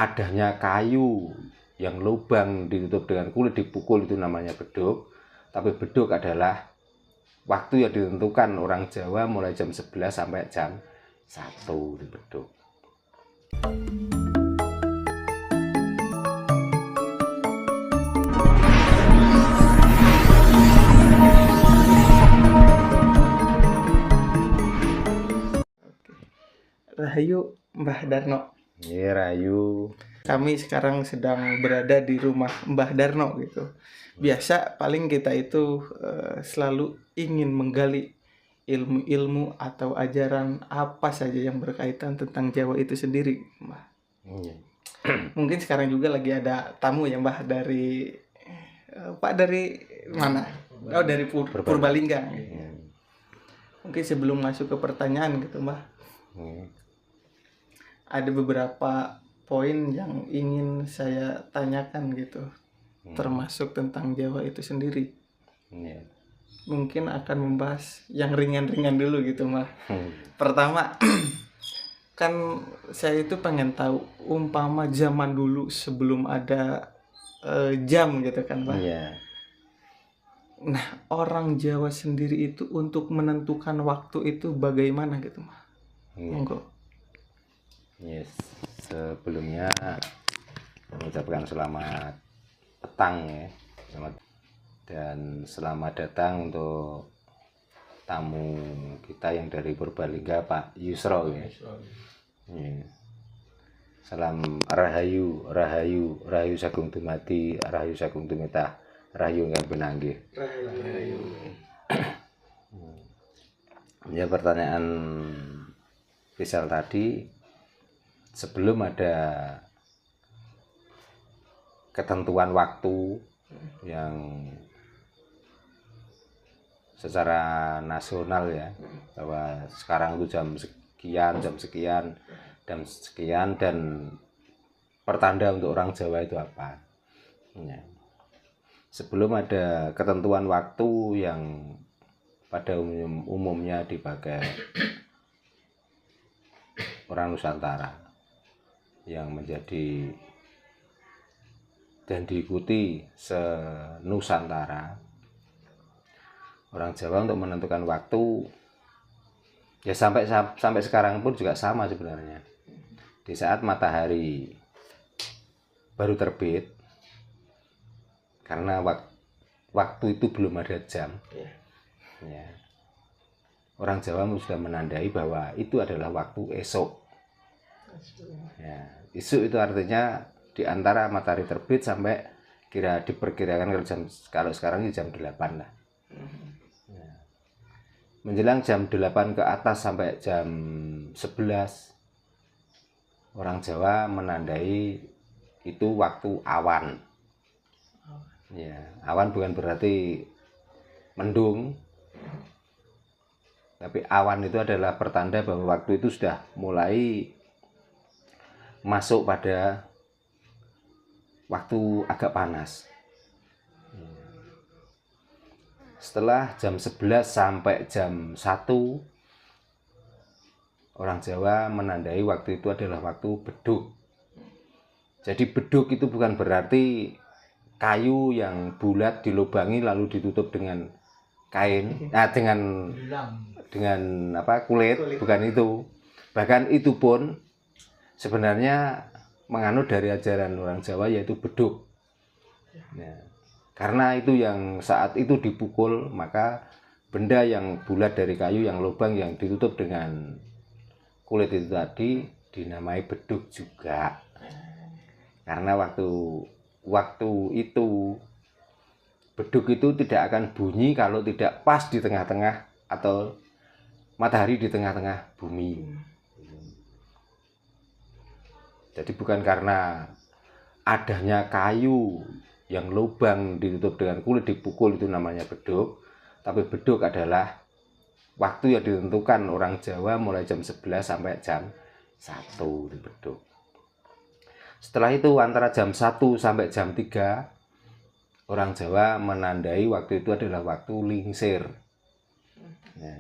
adanya kayu yang lubang ditutup dengan kulit dipukul itu namanya beduk. Tapi beduk adalah waktu yang ditentukan orang Jawa mulai jam 11 sampai jam 1 di beduk. Rahayu Mbah Darno. Iya, Rahayu. Kami sekarang sedang berada di rumah Mbah Darno gitu. Biasa paling kita itu selalu ingin menggali ilmu-ilmu atau ajaran apa saja yang berkaitan tentang Jawa itu sendiri, Mbah. Mungkin sekarang juga lagi ada tamu ya, Mbah, dari Pak dari mana? Oh, dari Purbalingga. Mungkin sebelum masuk ke pertanyaan gitu, Mbah. Ada beberapa poin yang ingin saya tanyakan gitu, termasuk tentang Jawa itu sendiri. Mungkin akan membahas yang ringan-ringan dulu gitu, Mbah. Pertama, kan saya itu pengen tahu umpama zaman dulu sebelum ada jam gitu kan, Mbah. Nah, orang Jawa sendiri itu untuk menentukan waktu itu bagaimana gitu, Mbah? Monggo. Yes, sebelumnya mengucapkan selamat petang ya, dan selamat datang untuk tamu kita yang dari Purbalingga, Pak Yusro ya. Salam Rahayu, Rahayu, Rahayu Sagung Dumadi, Rahayu Sagung Tumitah, Rahayu nggak benanggih. Rahayu. Ya, pertanyaan spesial tadi, sebelum ada ketentuan waktu yang secara nasional ya, bahwa sekarang itu jam sekian, dan pertanda untuk orang Jawa itu apa ya. Sebelum ada ketentuan waktu yang pada umumnya dipakai orang Nusantara yang menjadi dan diikuti se-Nusantara, orang Jawa untuk menentukan waktu ya sampai sekarang pun juga sama sebenarnya. Di saat matahari baru terbit, karena waktu itu belum ada jam ya, orang Jawa sudah menandai bahwa itu adalah waktu esok ya. Esok itu artinya di antara matahari terbit sampai diperkirakan kalau sekarang ini jam 8 lah ya. Menjelang jam 8 ke atas sampai jam 11, orang Jawa menandai itu waktu awan ya. Awan bukan berarti mendung, tapi awan itu adalah pertanda bahwa waktu itu sudah mulai masuk pada waktu agak panas. Setelah jam 11 sampai jam 1, orang Jawa menandai waktu itu adalah waktu beduk. Jadi beduk itu bukan berarti kayu yang bulat dilubangi lalu ditutup dengan kain, dengan kulit, bukan itu. Bahkan itu pun sebenarnya menganut dari ajaran orang Jawa, yaitu beduk ya. Karena itu yang saat itu dipukul, maka benda yang bulat dari kayu yang lubang yang ditutup dengan kulit itu tadi dinamai beduk juga. Karena waktu itu beduk itu tidak akan bunyi kalau tidak pas di tengah-tengah atau matahari di tengah-tengah bumi. Jadi bukan karena adanya kayu yang lubang ditutup dengan kulit dipukul itu namanya beduk, tapi beduk adalah waktu yang ditentukan orang Jawa mulai jam 11 sampai jam 1 di beduk. Setelah itu antara jam 1 sampai jam 3, orang Jawa menandai waktu itu adalah waktu lingsir ya.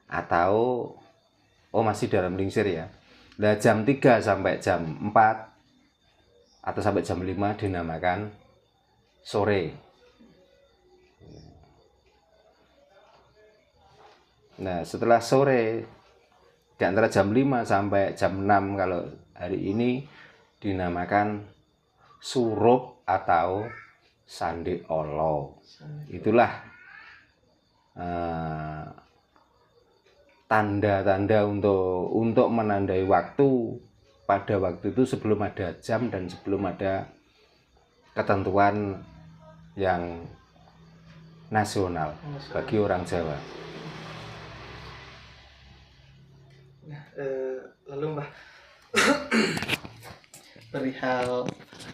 Atau masih dalam lingsir ya. Nah, jam 3 sampai jam 4 atau sampai jam 5 dinamakan sore. Nah, setelah sore di antara jam 5 sampai jam 6 kalau hari ini dinamakan surup atau sande olo. Itulah tanda-tanda untuk menandai waktu pada waktu itu sebelum ada jam dan sebelum ada ketentuan yang nasional bagi orang Jawa. Nah, lalu Mbah, perihal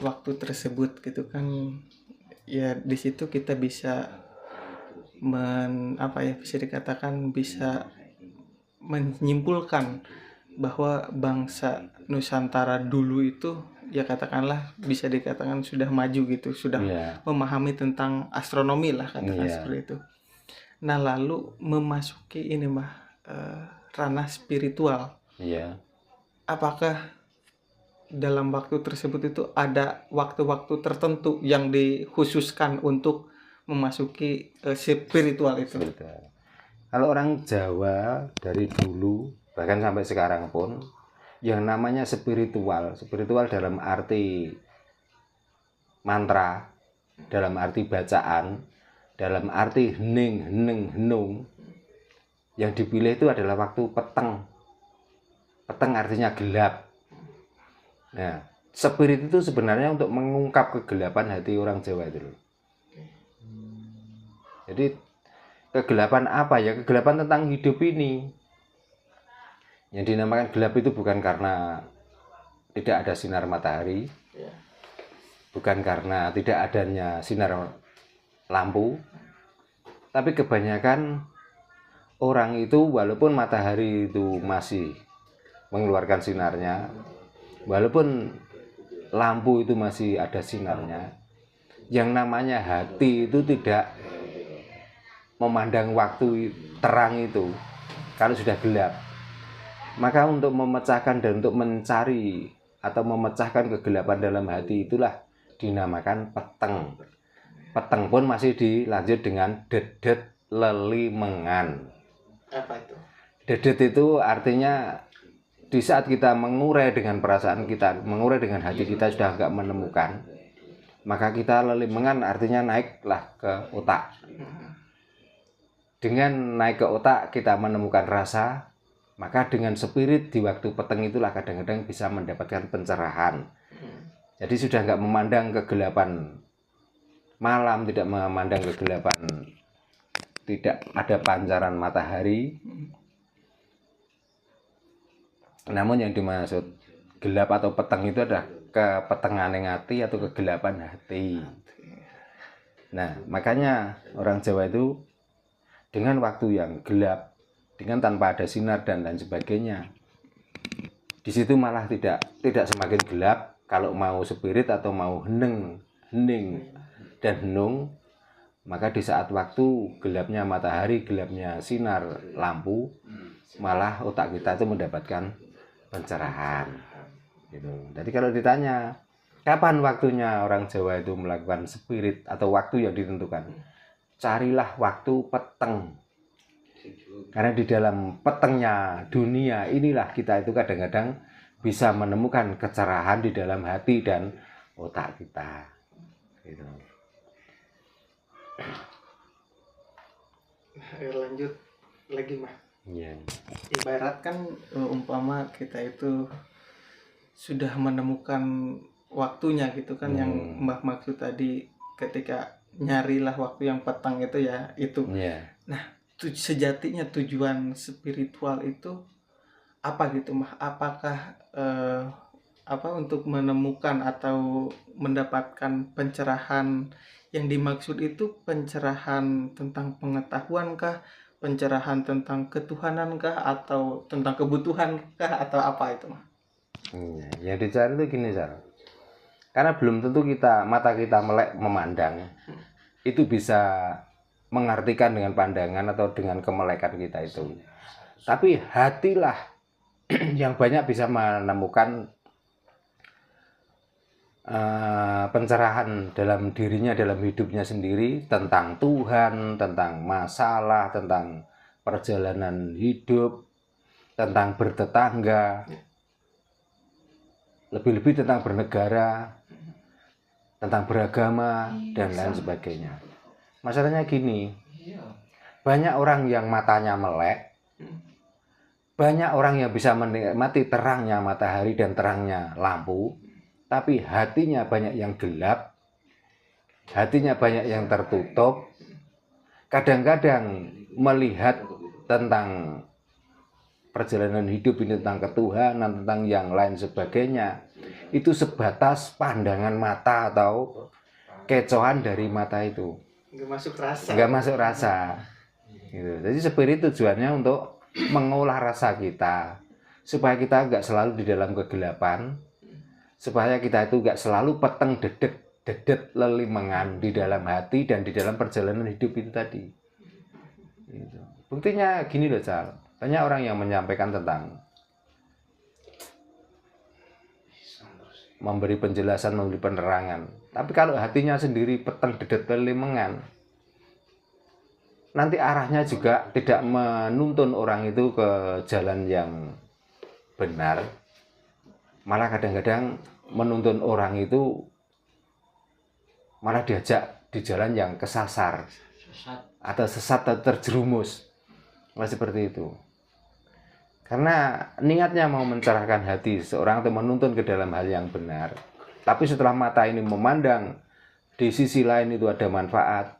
waktu tersebut gitu kan, ya di situ kita bisa bisa dikatakan bisa menyimpulkan bahwa bangsa Nusantara dulu itu ya katakanlah bisa dikatakan sudah maju gitu, sudah memahami tentang astronomi lah katakan seperti itu. Nah, lalu memasuki ini Mbah, ranah spiritual. Apakah dalam waktu tersebut itu ada waktu-waktu tertentu yang dikhususkan untuk memasuki spiritual itu? Kalau orang Jawa dari dulu bahkan sampai sekarang pun yang namanya spiritual dalam arti mantra, dalam arti bacaan, dalam arti hening, henung, yang dipilih itu adalah waktu peteng. Peteng artinya gelap. Nah, spirit itu sebenarnya untuk mengungkap kegelapan hati orang Jawa itu. Jadi kegelapan apa ya? Kegelapan tentang hidup ini. Yang dinamakan gelap itu bukan karena tidak ada sinar matahari, bukan karena tidak adanya sinar lampu, tapi kebanyakan orang itu walaupun matahari itu masih mengeluarkan sinarnya, walaupun lampu itu masih ada sinarnya, yang namanya hati itu tidak memandang waktu terang itu kalau sudah gelap. Maka untuk memecahkan dan untuk mencari atau memecahkan kegelapan dalam hati itulah dinamakan peteng. Peteng pun masih dilanjut dengan dedet lelimengan. Apa itu? Dedet itu artinya di saat kita mengurai dengan perasaan kita, mengurai dengan hati kita sudah enggak menemukan, maka kita lelimengan artinya naiklah ke otak. Dengan naik ke otak kita menemukan rasa, maka dengan spirit di waktu peteng itulah kadang-kadang bisa mendapatkan pencerahan. Jadi sudah enggak memandang kegelapan malam, tidak memandang kegelapan, tidak ada pancaran matahari. Namun yang dimaksud gelap atau peteng itu adalah kepetengan hati atau kegelapan hati. Nah, makanya orang Jawa itu dengan waktu yang gelap, dengan tanpa ada sinar dan lain sebagainya, di situ malah tidak semakin gelap. Kalau mau spirit atau mau hening dan henung, maka di saat waktu gelapnya matahari, gelapnya sinar lampu, malah otak kita itu mendapatkan pencerahan gitu. Jadi kalau ditanya kapan waktunya orang Jawa itu melakukan spirit atau waktu yang ditentukan, carilah waktu peteng. Karena di dalam petengnya dunia inilah kita itu kadang-kadang bisa menemukan kecerahan di dalam hati dan otak kita gitu. Lanjut lagi Mah. Ibarat kan umpama kita itu sudah menemukan waktunya gitu kan, yang Mbah maksud tadi ketika nyarilah waktu yang petang itu ya itu. Nah, sejatinya tujuan spiritual itu apa gitu Mbah? Apakah untuk menemukan atau mendapatkan pencerahan? Yang dimaksud itu pencerahan tentang pengetahuan kah? Pencerahan tentang ketuhanan kah? Atau tentang kebutuhan kah? Atau apa itu Mah? Yang dicari itu gini Sar. Karena belum tentu mata kita melek memandang itu bisa mengartikan dengan pandangan atau dengan kemelekan kita itu. Tapi hatilah yang banyak bisa menemukan pencerahan dalam dirinya, dalam hidupnya sendiri, tentang Tuhan, tentang masalah, tentang perjalanan hidup, tentang bertetangga, lebih-lebih tentang bernegara, tentang beragama, dan lain sebagainya. Masalahnya gini, banyak orang yang matanya melek, banyak orang yang bisa menikmati terangnya matahari dan terangnya lampu, tapi hatinya banyak yang gelap, hatinya banyak yang tertutup. Kadang-kadang melihat tentang perjalanan hidup ini, tentang ketuhanan, tentang yang lain sebagainya, itu sebatas pandangan mata atau kecohan dari mata itu. Nggak masuk rasa. Gitu. Jadi spirit tujuannya untuk mengolah rasa kita, supaya kita nggak selalu di dalam kegelapan, supaya kita itu nggak selalu peteng dedet lelimengan di dalam hati dan di dalam perjalanan hidup itu tadi. Gitu. Buktinya gini loh, Cal. Banyak orang yang menyampaikan tentang memberi penjelasan, memberi penerangan, tapi kalau hatinya sendiri peteng dedet lelimengan, nanti arahnya juga tidak menuntun orang itu ke jalan yang benar, malah kadang-kadang menuntun orang itu malah diajak di jalan yang kesasar atau sesat atau terjerumus, malah seperti itu. Karena niatnya mau mencerahkan hati seorang atau menuntun ke dalam hal yang benar, tapi setelah mata ini memandang di sisi lain itu ada manfaat,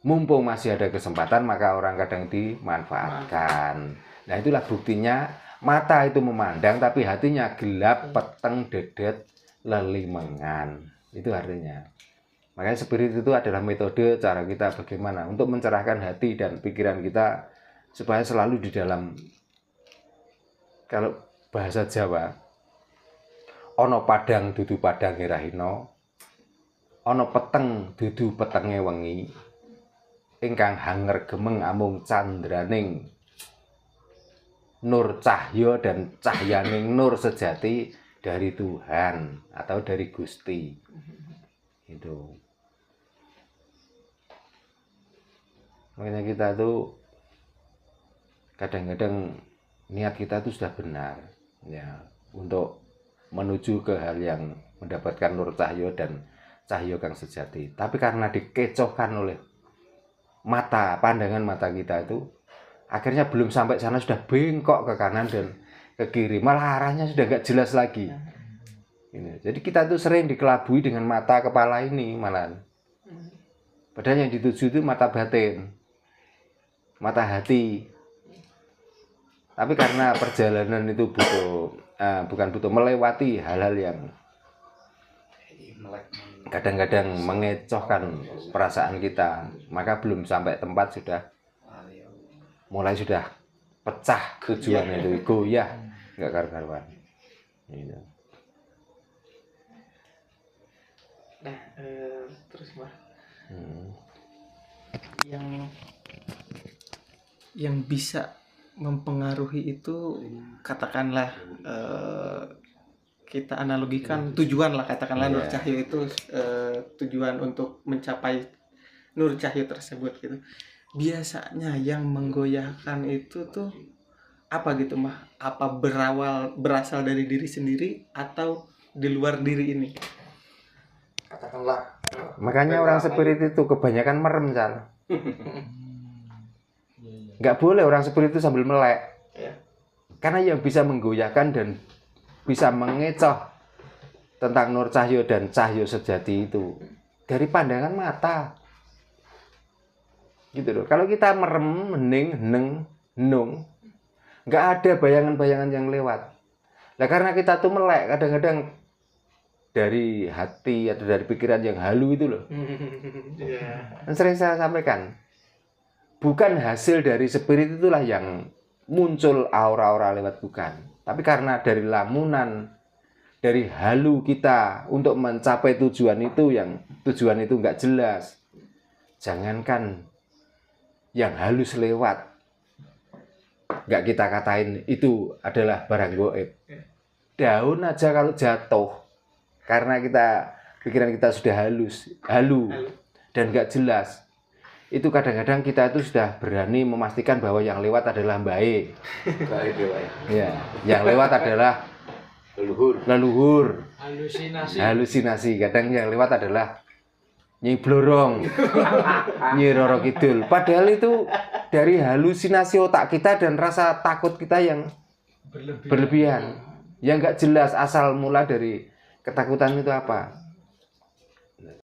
mumpung masih ada kesempatan, maka orang kadang dimanfaatkan. Nah, itulah buktinya mata itu memandang tapi hatinya gelap, peteng dedet lelimengan. Itu artinya. Makanya spirit itu adalah metode cara kita bagaimana untuk mencerahkan hati dan pikiran kita supaya selalu di dalam, kalau bahasa Jawa, ono padang dudu padang rahino, ono peteng dudu petenge wengi, ingkang hanger gemeng amung candraning nur cahya dan cahyaning nur sejati dari Tuhan atau dari Gusti. Itu. Makanya kita tuh kadang-kadang niat kita itu sudah benar ya untuk menuju ke hal yang mendapatkan nur cahya dan cahya kang sejati. Tapi karena dikecohkan oleh mata, pandangan mata kita itu, akhirnya belum sampai sana sudah bengkok ke kanan dan ke kiri, malah arahnya sudah nggak jelas lagi. Ini. Jadi kita tuh sering dikelabui dengan mata kepala ini malahan. Padahal yang dituju itu mata batin, mata hati. Tapi karena perjalanan itu bukan melewati hal-hal yang kadang-kadang mengecohkan perasaan kita, maka belum sampai tempat sudah pecah tujuannya itu, goyah, nggak karu-karuan. Gitu. Nah, terus Mbak, yang bisa mempengaruhi itu, katakanlah kita analogikan tujuan lah, katakanlah nur cahaya itu tujuan untuk mencapai nur cahaya tersebut gitu. Biasanya yang menggoyahkan itu tuh apa gitu mah? Apa berasal dari diri sendiri atau di luar diri ini? Katakanlah. Makanya orang spirit itu kebanyakan merem, Cal. Nggak boleh orang spirit itu sambil melek. Karena yang bisa menggoyahkan dan bisa mengecoh tentang nur cahyo dan cahyo sejati itu dari pandangan mata. Gitu loh. Kalau kita merem, hening, henung, nggak ada bayangan-bayangan yang lewat. Nah, karena kita tuh melek, kadang-kadang dari hati atau dari pikiran yang halu itu loh. Sering saya sampaikan, bukan hasil dari spirit itulah yang muncul aura-aura lewat, bukan. Tapi karena dari lamunan, dari halu kita untuk mencapai tujuan itu, yang tujuan itu nggak jelas. Jangankan yang halus lewat, nggak kita katain itu adalah barang goib. Daun aja kalau jatuh, Karena pikiran kita sudah halu dan nggak jelas. Itu kadang-kadang kita itu sudah berani memastikan bahwa yang lewat adalah baik. Ya, yang lewat adalah leluhur. Halusinasi. Kadang yang lewat adalah Nyi Blorong, Nyi Roro Kidul. Padahal itu dari halusinasi otak kita dan rasa takut kita yang berlebihan. Yang nggak jelas asal mula dari ketakutan itu apa.